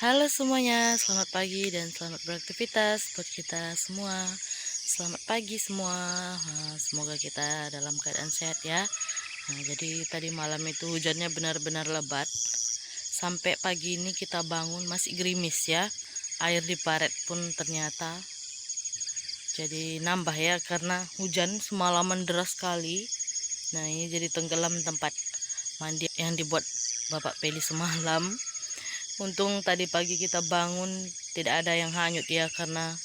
Halo semuanya, selamat pagi dan selamat beraktivitas buat kita semua. Selamat pagi semua. Semoga kita dalam keadaan sehat ya. Jadi tadi malam itu hujannya benar-benar lebat. Sampai pagi ini kita bangun masih gerimis ya. Air di paret pun ternyata jadi nambah ya karena hujan semalaman deras sekali. Nah, ini jadi tenggelam tempat mandi yang dibuat Bapak Peli semalam. Untung tadi pagi kita bangun tidak ada yang hanyut ya, karena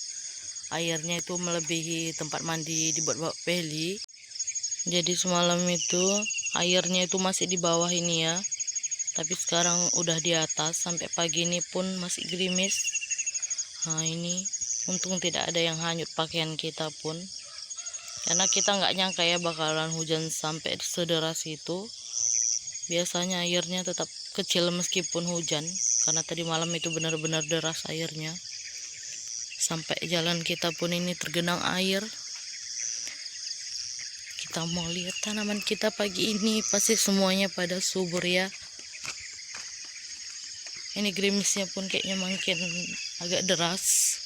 airnya itu melebihi tempat mandi dibuat Bapak Peli. Jadi semalam itu airnya itu masih di bawah ini ya, tapi sekarang udah di atas. Sampai pagi ini pun masih gerimis. Nah, ini untung tidak ada yang hanyut pakaian kita pun, karena kita nggak nyangka ya bakalan hujan sampai sederas itu. Biasanya airnya tetap kecil meskipun hujan, karena tadi malam itu benar-benar deras airnya. Sampai jalan kita pun ini tergenang air. Kita mau lihat tanaman kita pagi ini, pasti semuanya pada subur ya. Ini gerimisnya pun kayaknya makin agak deras.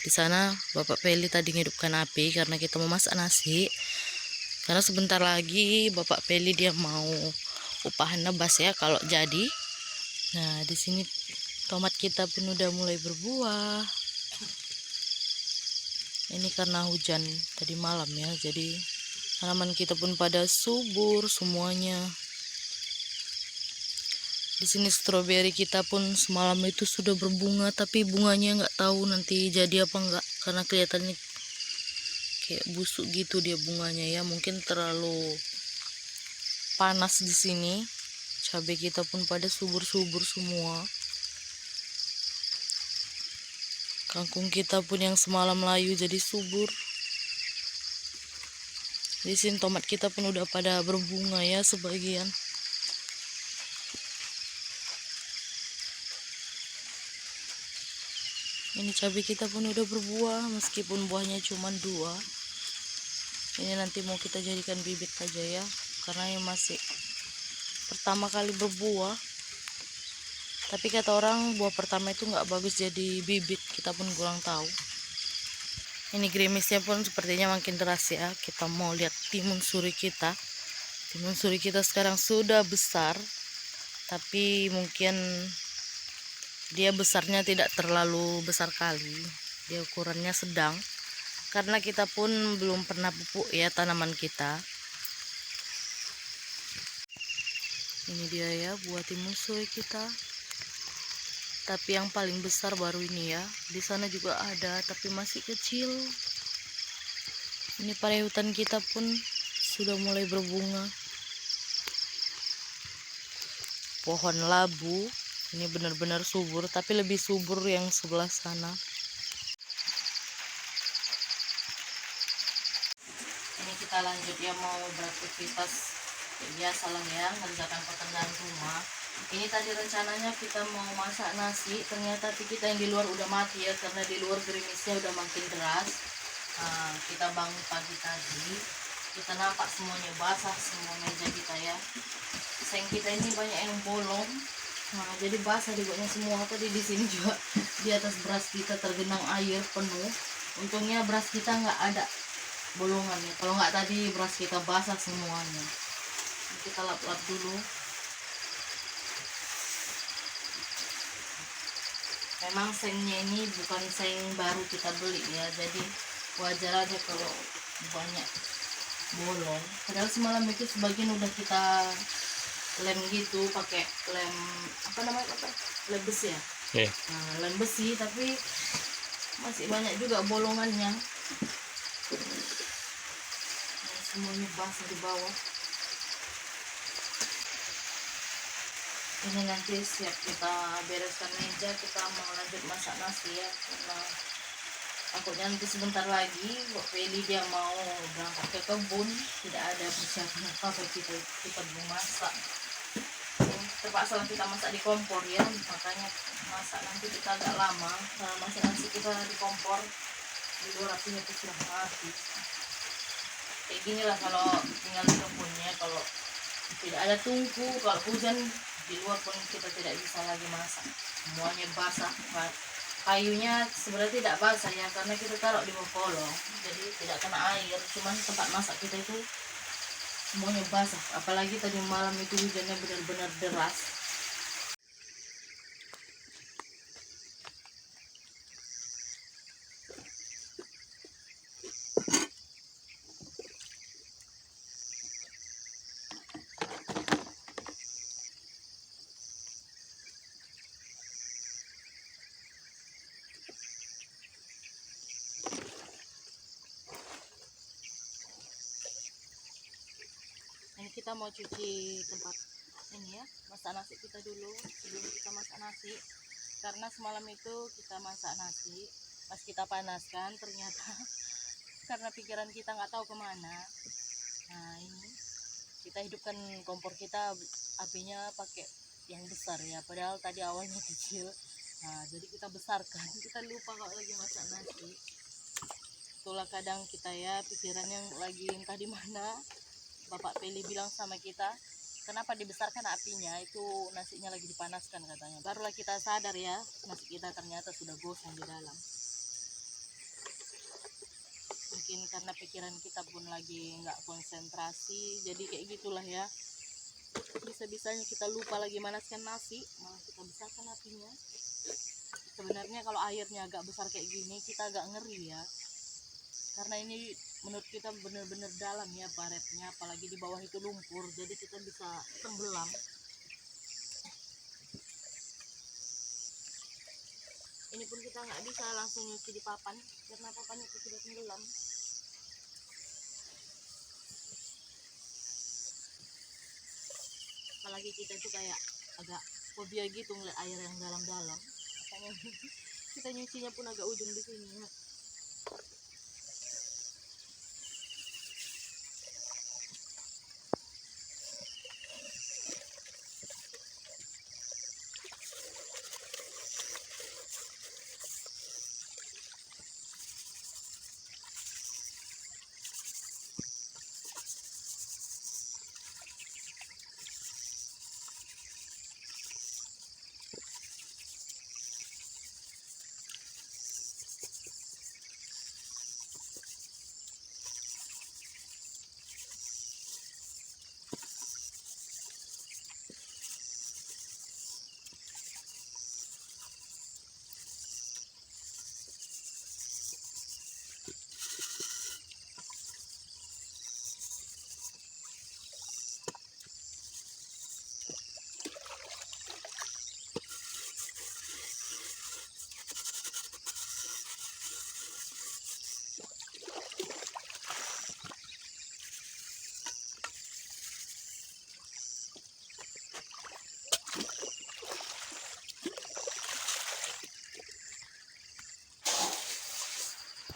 Di sana Bapak Peli tadi ngidupkan api karena kita mau masak nasi. Karena sebentar lagi Bapak Peli dia mau upahan nebas ya kalau jadi. Nah, di sini tomat kita pun udah mulai berbuah. Ini karena hujan tadi malam ya, jadi tanaman kita pun pada subur semuanya. Di sini stroberi kita pun semalam itu sudah berbunga, tapi bunganya nggak tahu nanti jadi apa enggak, karena kelihatannya kayak busuk gitu dia bunganya ya. Mungkin terlalu panas di sini. Cabai kita pun pada subur-subur semua. Kangkung kita pun yang semalam layu jadi subur. Di sini tomat kita pun udah pada berbunga ya sebagian. Ini cabai kita pun udah berbuah, meskipun buahnya cuma 2. Ini nanti mau kita jadikan bibit aja ya, karena ini masih pertama kali berbuah. Tapi kata orang buah pertama itu nggak bagus jadi bibit, kita pun kurang tahu. Ini gerimisnya pun sepertinya makin deras ya. Kita mau lihat timun suri kita. Timun suri kita sekarang sudah besar, tapi mungkin dia besarnya tidak terlalu besar kali. Dia ukurannya sedang, karena kita pun belum pernah pupuk ya tanaman kita. Ini dia ya buah timun suri kita. Tapi yang paling besar baru ini ya. Di sana juga ada, tapi masih kecil. Ini pare hutan kita pun sudah mulai berbunga. Pohon labu ini benar-benar subur, tapi lebih subur yang sebelah sana. Ini kita lanjut ya, mau beraktivitas biasa lah ya, mengerjakan pekerjaan rumah. Ini tadi rencananya kita mau masak nasi, ternyata kita yang di luar udah mati ya, karena di luar gerimisnya udah makin deras. Kita bangun pagi tadi, kita nampak semuanya basah, semua meja kita ya. Seng kita ini banyak yang bolong, jadi basah dibuatnya semua. Tadi di sini juga di atas beras kita tergenang air penuh. Untungnya beras kita nggak ada bolongannya, kalau nggak tadi beras kita basah semuanya. Kita lap-lap dulu. Memang sengnya ini bukan seng baru kita beli ya, jadi wajar aja kalau banyak bolong. Padahal semalam itu sebagian udah kita lem gitu, pakai lem apa namanya, lem besi ya. Lem besi, tapi masih banyak juga bolongannya. Semuanya basah di bawah. Ini nanti siap kita bereskan meja, kita mau lanjut masak nasi ya, karena takutnya nanti sebentar lagi Mbak Feli dia mau berangkat ke kebun, tidak ada persiapan apa kita belum masak. Terpaksa kita masak di kompor ya, makanya masak nanti kita agak lama, karena masak nasi kita di kompor, di luar apinya itu sudah mati. Kayak gini lah kalau tinggal di kebunnya, kalau tidak ada tungku, kalau hujan Di luar pun kita tidak bisa lagi masak, semuanya basah. Kayunya sebenarnya tidak basah ya, karena kita taruh di bawah kolong, jadi tidak kena air. Cuman tempat masak kita itu semuanya basah, apalagi tadi malam itu hujannya benar-benar deras. Ini kita mau cuci tempat ini ya, masak nasi kita dulu sebelum kita masak nasi. Karena semalam itu kita masak nasi, pas kita panaskan ternyata karena pikiran kita nggak tahu kemana. Nah ini kita hidupkan kompor kita, apinya pakai yang besar ya, padahal tadi awalnya kecil. Nah jadi kita besarkan, kita lupa kalau lagi masak nasi. Itulah kadang kita ya, pikirannya lagi entah di mana. Bapak Peli bilang sama kita, kenapa dibesarkan apinya, itu nasinya lagi dipanaskan katanya. Barulah kita sadar ya, nasi kita ternyata sudah gosong di dalam. Mungkin karena pikiran kita pun lagi nggak konsentrasi, jadi kayak gitulah ya. Bisa-bisanya kita lupa lagi manaskan nasi, malah kita besarkan apinya. Sebenarnya kalau airnya agak besar kayak gini, kita agak ngeri ya. Karena ini menurut kita benar-benar dalam ya paretnya, apalagi di bawah itu lumpur, jadi kita bisa tenggelam. Ini pun kita nggak bisa langsung nyuci di papan karena papannya itu sudah tenggelam. Apalagi kita itu kayak agak fobia gitu ngeliat air yang dalam-dalam, makanya kita nyucinya pun agak ujung di sini ya.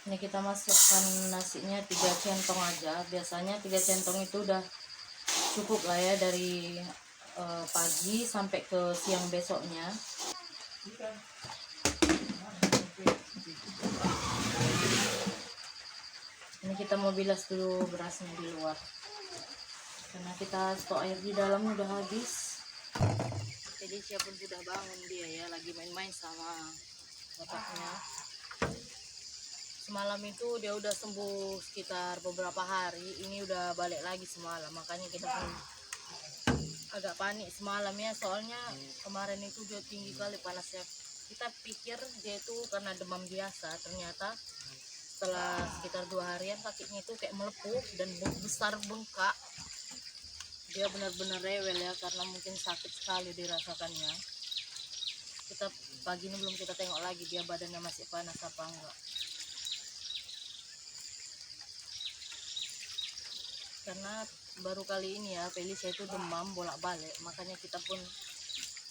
Ini kita masukkan nasinya 3 centong aja. Biasanya 3 centong itu udah cukup lah ya, dari pagi sampai ke siang besoknya. Ini kita mau bilas dulu berasnya di luar, karena kita stok air di dalam udah habis. Jadi siapun sudah bangun, dia ya lagi main-main sama bapaknya. Semalam itu dia udah sembuh sekitar beberapa hari, ini udah balik lagi semalam, makanya kita pun agak panik semalam ya, soalnya kemarin itu dia tinggi kali panasnya. Kita pikir dia itu karena demam biasa, ternyata setelah sekitar 2 harian kakinya itu kayak melepuh dan besar bengkak. Dia benar-benar rewel ya, karena mungkin sakit sekali dirasakannya. Kita pagi ini belum kita tengok lagi dia badannya masih panas apa enggak, karena baru kali ini ya Felicia itu demam bolak-balik, makanya kita pun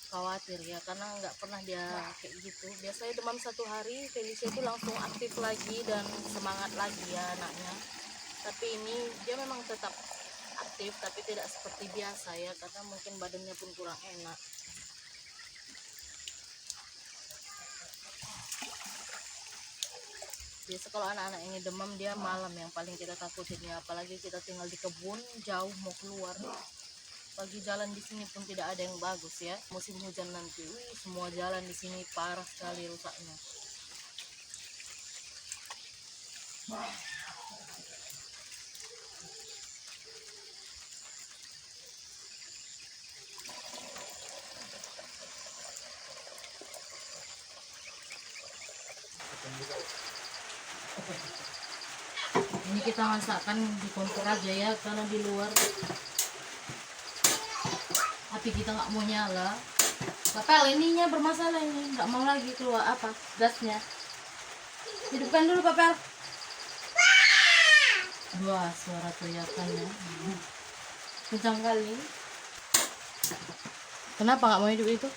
khawatir ya, karena nggak pernah dia kayak gitu. Biasanya demam 1 hari Felicia itu langsung aktif lagi dan semangat lagi ya anaknya, tapi ini dia memang tetap aktif tapi tidak seperti biasa ya, karena mungkin badannya pun kurang enak. Biasa kalau anak-anak ini demam dia malam yang paling kita takutin ya, apalagi kita tinggal di kebun jauh mau keluar. Pagi jalan di sini pun tidak ada yang bagus ya. Musim hujan nanti, semua jalan di sini parah sekali rusaknya. Ini kita masakkan di kompor aja ya, karena di luar api kita nggak mau nyala. Papel ininya bermasalah ini, nggak mau lagi keluar apa gasnya. Hidupkan dulu Papel. Wah, suara teriakannya kencang kali. Kenapa nggak mau hidup itu?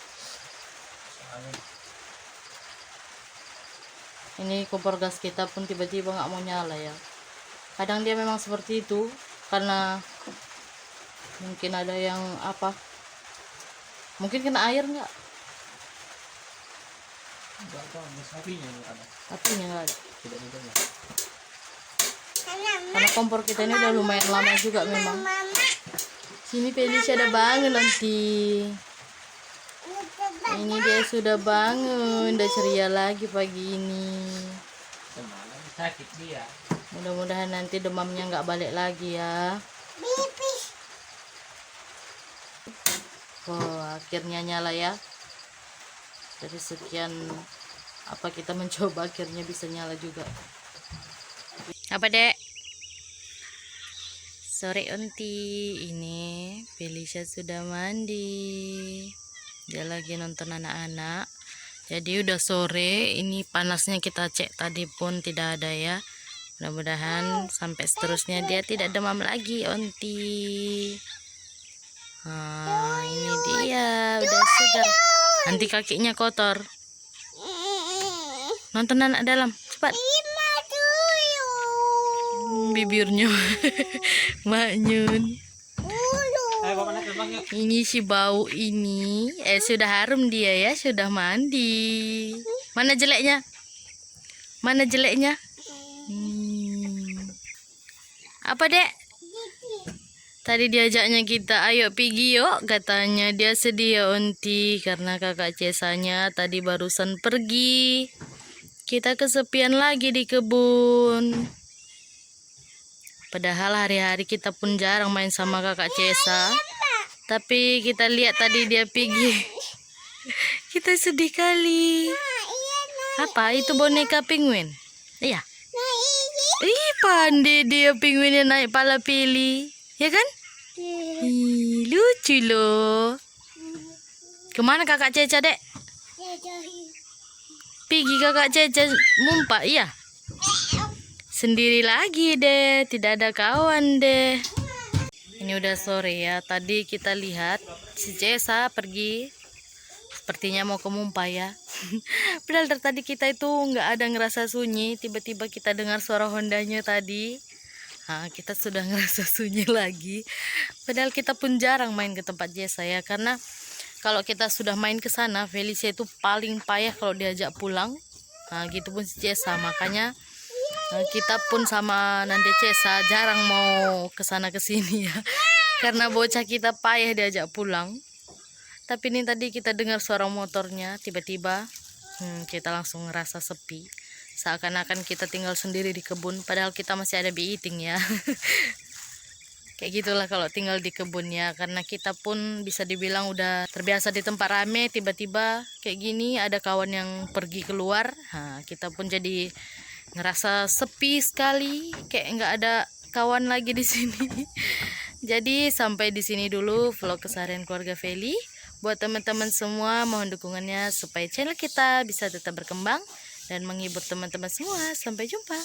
Ini kompor gas kita pun tiba-tiba nggak mau nyala ya. Kadang dia memang seperti itu karena mungkin ada yang apa? Mungkin kena air nggak? Enggak tahu, apinya nggak ada. Apinya nggak ada. Tidak ada. Karena kompor kita ini udah lumayan lama juga memang. Sini Felicia ada bangun nanti. Ini dia sudah bangun, udah ceria lagi pagi ini. Semalam sakit dia. Mudah-mudahan nanti demamnya nggak balik lagi ya. Oh, akhirnya nyala ya. Dari sekian apa kita mencoba akhirnya bisa nyala juga. Apa Dek? Sore Onti, ini Felicia sudah mandi. Dia lagi nonton anak-anak. Jadi udah sore, ini panasnya kita cek tadi pun tidak ada ya. Mudah-mudahan sampai seterusnya dia tidak demam lagi Onti. Nah, ini dia udah segar. Nanti kakinya kotor. Nonton anak dalam, cepat. Bibirnya Maknyun. Ini si bau ini sudah harum dia ya, sudah mandi. Mana jeleknya? Mana jeleknya? Apa Dek? Tadi diajaknya kita ayo pergi yuk, katanya dia sedih ya Onti karena kakak Cesanya tadi barusan pergi. Kita kesepian lagi di kebun. Padahal hari-hari kita pun jarang main sama kakak Cesa. Tapi kita lihat tadi dia pergi. Kita sedih kali. Apa itu boneka penguin? Iya. Ih, pandai dia penguinnya naik pala pilih. Ya kan? Ih, lucu loh. Kemana kakak Ceca Dek? Pergi kakak Ceca mumpak iya. Sendiri lagi deh, tidak ada kawan deh. Ini udah sore ya, tadi kita lihat si Cesa pergi. Sepertinya mau ke Mumpai ya. Padahal dari tadi kita itu nggak ada ngerasa sunyi, tiba-tiba kita dengar suara Hondanya tadi. Nah, kita sudah ngerasa sunyi lagi. Padahal kita pun jarang main ke tempat Cesa ya, karena kalau kita sudah main ke sana, Felicia itu paling payah kalau diajak pulang. Nah, gitu pun si Cesa, makanya kita pun sama Nande Cesa jarang mau kesana kesini ya, karena bocah kita payah diajak pulang. Tapi ini tadi kita dengar suara motornya, tiba-tiba kita langsung ngerasa sepi, seakan-akan kita tinggal sendiri di kebun, padahal kita masih ada bee-eating ya. Kayak gitulah kalau tinggal di kebun ya, karena kita pun bisa dibilang udah terbiasa di tempat rame, tiba-tiba kayak gini ada kawan yang pergi keluar. Nah, kita pun jadi ngerasa sepi sekali, kayak nggak ada kawan lagi di sini. Jadi sampai di sini dulu vlog keseharian keluarga Feli. Buat teman-teman semua, mohon dukungannya supaya channel kita bisa tetap berkembang dan menghibur teman-teman semua. Sampai jumpa.